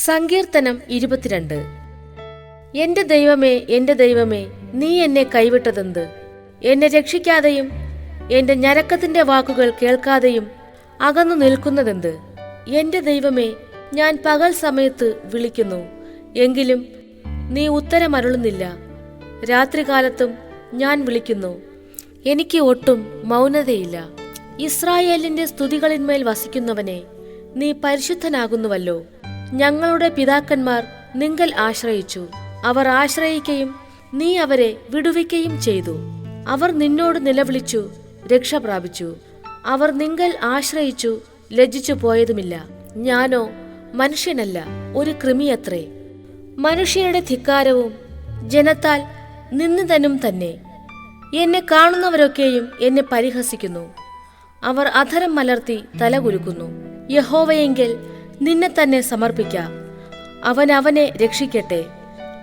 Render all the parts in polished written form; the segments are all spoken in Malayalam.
സങ്കീർത്തനം 22. എന്റെ ദൈവമേ, എന്റെ ദൈവമേ, നീ എന്നെ കൈവിട്ടതെന്ത്? എന്നെ രക്ഷിക്കാതെയും എന്റെ ഞരക്കത്തിന്റെ വാക്കുകൾ കേൾക്കാതെയും അകന്നു നിൽക്കുന്നതെന്ത്? എന്റെ ദൈവമേ, ഞാൻ പകൽ സമയത്ത് വിളിക്കുന്നു, എങ്കിലും നീ ഉത്തരമരുളുന്നില്ല. രാത്രികാലത്തും ഞാൻ വിളിക്കുന്നു, എനിക്ക് ഒട്ടും മൗനതയില്ല. ഇസ്രായേലിന്റെ സ്തുതികളിന്മേൽ വസിക്കുന്നവനെ, നീ പരിശുദ്ധനാകുന്നുവല്ലോ. ഞങ്ങളുടെ പിതാക്കന്മാർ നിങ്കൽ ആശ്രയിച്ചു, അവർ ആശ്രയിക്കുകയും നീ അവരെ വിടുവിക്കുകയും ചെയ്തു. അവർ നിന്നോട് നിലവിളിച്ചു, രക്ഷ പ്രാപിച്ചു. അവർ നിങ്കൽ ആശ്രയിച്ചു, ലജ്ജിച്ചു പോയതുമില്ല. ഞാനോ മനുഷ്യനല്ല, ഒരു കൃമിയത്രേ, മനുഷ്യരുടെ ധിക്കാരവും ജനത്താൽ നിന്ദിതനും തന്നെ. എന്നെ കാണുന്നവരൊക്കെയും എന്നെ പരിഹസിക്കുന്നു. അവർ അധരം മലർത്തി തലകുലുക്കുന്നു. യഹോവയെങ്കിൽ നിന്നെ തന്നെ സമർപ്പിക്കാം. അവൻ അവനെ രക്ഷിക്കട്ടെ,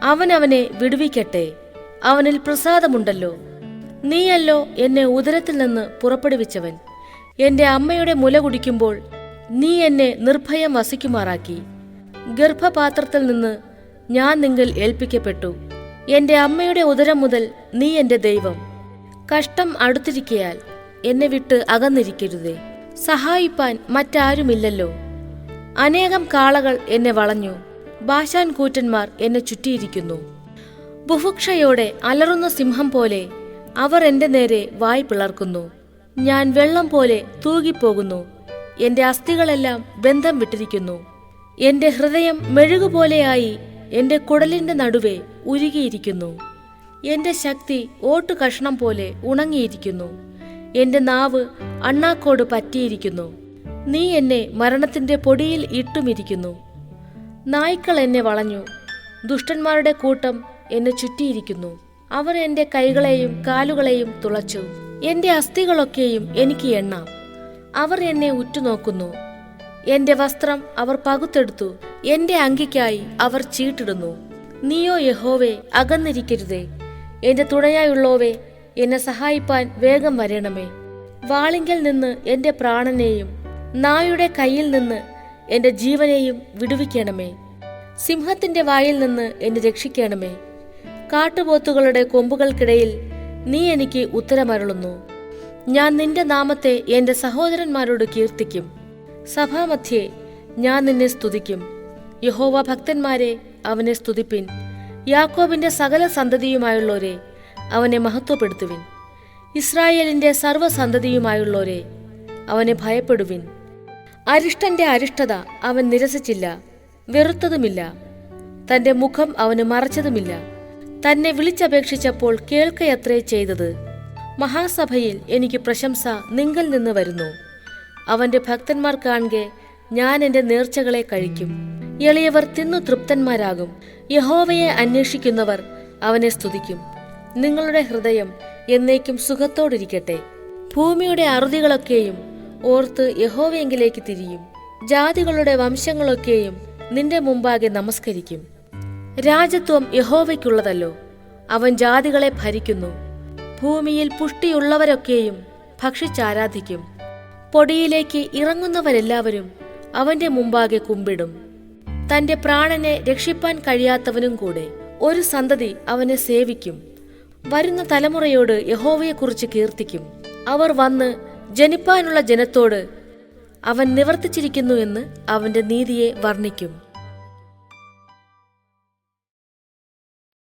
അവൻ അവനെ വിടുവിക്കട്ടെ. അവനിൽ പ്രസാദമുണ്ടല്ലോ. നീയല്ലോ എന്നെ ഉദരത്തിൽ നിന്ന് പുറപ്പെടുവിച്ചവൻ. എന്റെ അമ്മയുടെ മുല കുടിക്കുമ്പോൾ നീ എന്നെ നിർഭയം വസിക്കുമാറാക്കി. ഗർഭപാത്രത്തിൽ നിന്ന് ഞാൻ നിങ്കൽ ഏൽപ്പിക്കപ്പെട്ടു. എന്റെ അമ്മയുടെ ഉദരം മുതൽ നീ എന്റെ ദൈവം. കഷ്ടം അടുത്തിരിക്കയാൽ എന്നെ വിട്ട് അകന്നിരിക്കരുതേ. സഹായിപ്പാൻ മറ്റാരുമില്ലല്ലോ. അനേകം കാളകൾ എന്നെ വളഞ്ഞു, ബാശാൻ കൂറ്റന്മാർ എന്നെ ചുറ്റിയിരിക്കുന്നു. ബുഭുക്ഷയോടെ അലറുന്ന സിംഹം പോലെ അവർ എന്റെ നേരെ വായ് പിളർക്കുന്നു. ഞാൻ വെള്ളം പോലെ തൂകിപ്പോകുന്നു, എന്റെ അസ്ഥികളെല്ലാം ബന്ധം വിട്ടിരിക്കുന്നു. എന്റെ ഹൃദയം മെഴുകുപോലെയായി എന്റെ കുടലിന്റെ നടുവെ ഉരുകിയിരിക്കുന്നു. എന്റെ ശക്തി ഓട്ടുകഷ്ണം പോലെ ഉണങ്ങിയിരിക്കുന്നു. എന്റെ നാവ് അണ്ണാക്കോട് പറ്റിയിരിക്കുന്നു. നീ എന്നെ മരണത്തിന്റെ പൊടിയിൽ ഇട്ടുമിരിക്കുന്നു. നായ്ക്കൾ എന്നെ വളഞ്ഞു, ദുഷ്ടന്മാരുടെ കൂട്ടം എന്നെ ചുറ്റിയിരിക്കുന്നു. അവർ എന്റെ കൈകളെയും കാലുകളെയും തുളച്ചു. എന്റെ അസ്ഥികളൊക്കെയും എനിക്ക് എണ്ണാം. അവർ എന്നെ ഉറ്റുനോക്കുന്നു. എന്റെ വസ്ത്രം അവർ പകുത്തെടുത്തു. എന്റെ അങ്കിക്കായി അവർ ചീട്ടിടുന്നു. നീയോ യഹോവേ, അകന്നിരിക്കരുതേ. എന്റെ തുണയായുള്ളോവേ, എന്നെ സഹായിപ്പാൻ വേഗം വരണമേ. വാളിങ്കൽ നിന്ന് എന്റെ പ്രാണനെയും നായുടെ കയ്യിൽ നിന്ന് എന്റെ ജീവനെയും വിടുവിക്കണമേ. സിംഹത്തിന്റെ വായിൽ നിന്ന് എന്നെ രക്ഷിക്കണമേ. കാട്ടുപോത്തുകളുടെ കൊമ്പുകൾക്കിടയിൽ നീ എനിക്ക് ഉത്തരമരുളുന്നു. ഞാൻ നിന്റെ നാമത്തെ എന്റെ സഹോദരന്മാരോട് കീർത്തിക്കും. സഭാമധ്യേ ഞാൻ നിന്നെ സ്തുതിക്കും. യഹോവ ഭക്തന്മാരെ, അവനെ സ്തുതിപ്പിൻ. യാക്കോബിന്റെ സകല സന്തതിയുമായുള്ളോരെ, അവനെ മഹത്വപ്പെടുത്തുവിൻ. ഇസ്രായേലിന്റെ സർവ്വസന്തതിയുമായുള്ളോരെ, അവനെ ഭയപ്പെടുവിൻ. അരിഷ്ടന്റെ അരിഷ്ടത അവൻ നിരസിച്ചില്ല, വെറുത്തതുമില്ല. തന്റെ മുഖം അവന് മറച്ചതുമില്ല. തന്നെ വിളിച്ചപേക്ഷിച്ചപ്പോൾ കേൾക്കയത്രേ ചെയ്തത്. മഹാസഭയിൽ എനിക്ക് പ്രശംസ നിങ്കൽ നിന്ന് വരുന്നു. അവന്റെ ഭക്തന്മാർ കാണെ ഞാൻ എന്റെ നേർച്ചകളെ കഴിക്കും. എളിയവർ തിന്നു തൃപ്തന്മാരാകും. യഹോവയെ അന്വേഷിക്കുന്നവർ അവനെ സ്തുതിക്കും. നിങ്ങളുടെ ഹൃദയം എന്നേക്കും സുഖത്തോടിരിക്കട്ടെ. ഭൂമിയുടെ അറുതികളൊക്കെയും ഓർത്ത് യഹോവയെങ്കിലേക്ക് തിരിയും. ജാതികളുടെ വംശങ്ങളൊക്കെയും നിന്റെ മുമ്പാകെ നമസ്കരിക്കും. രാജത്വം യഹോവയ്ക്കുള്ളതല്ലോ, അവൻ ജാതികളെ ഭരിക്കുന്നു. ഭൂമിയിൽ പുഷ്ടിയുള്ളവരൊക്കെയും ഭക്ഷിച്ചാരാധിക്കും. പൊടിയിലേക്ക് ഇറങ്ങുന്നവരെല്ലാവരും അവന്റെ മുമ്പാകെ കുമ്പിടും. തന്റെ പ്രാണനെ രക്ഷിപ്പാൻ കഴിയാത്തവനും കൂടെ ഒരു സന്തതി അവനെ സേവിക്കും. വരുന്ന തലമുറയോട് യഹോവയെക്കുറിച്ച് കീർത്തിക്കും. അവർ വന്ന് ജനിപ്പാനുള്ള ജനത്തോട് അവൻ നിവർത്തിച്ചിരിക്കുന്നു എന്ന് അവന്റെ നീതിയെ വർണ്ണിക്കും.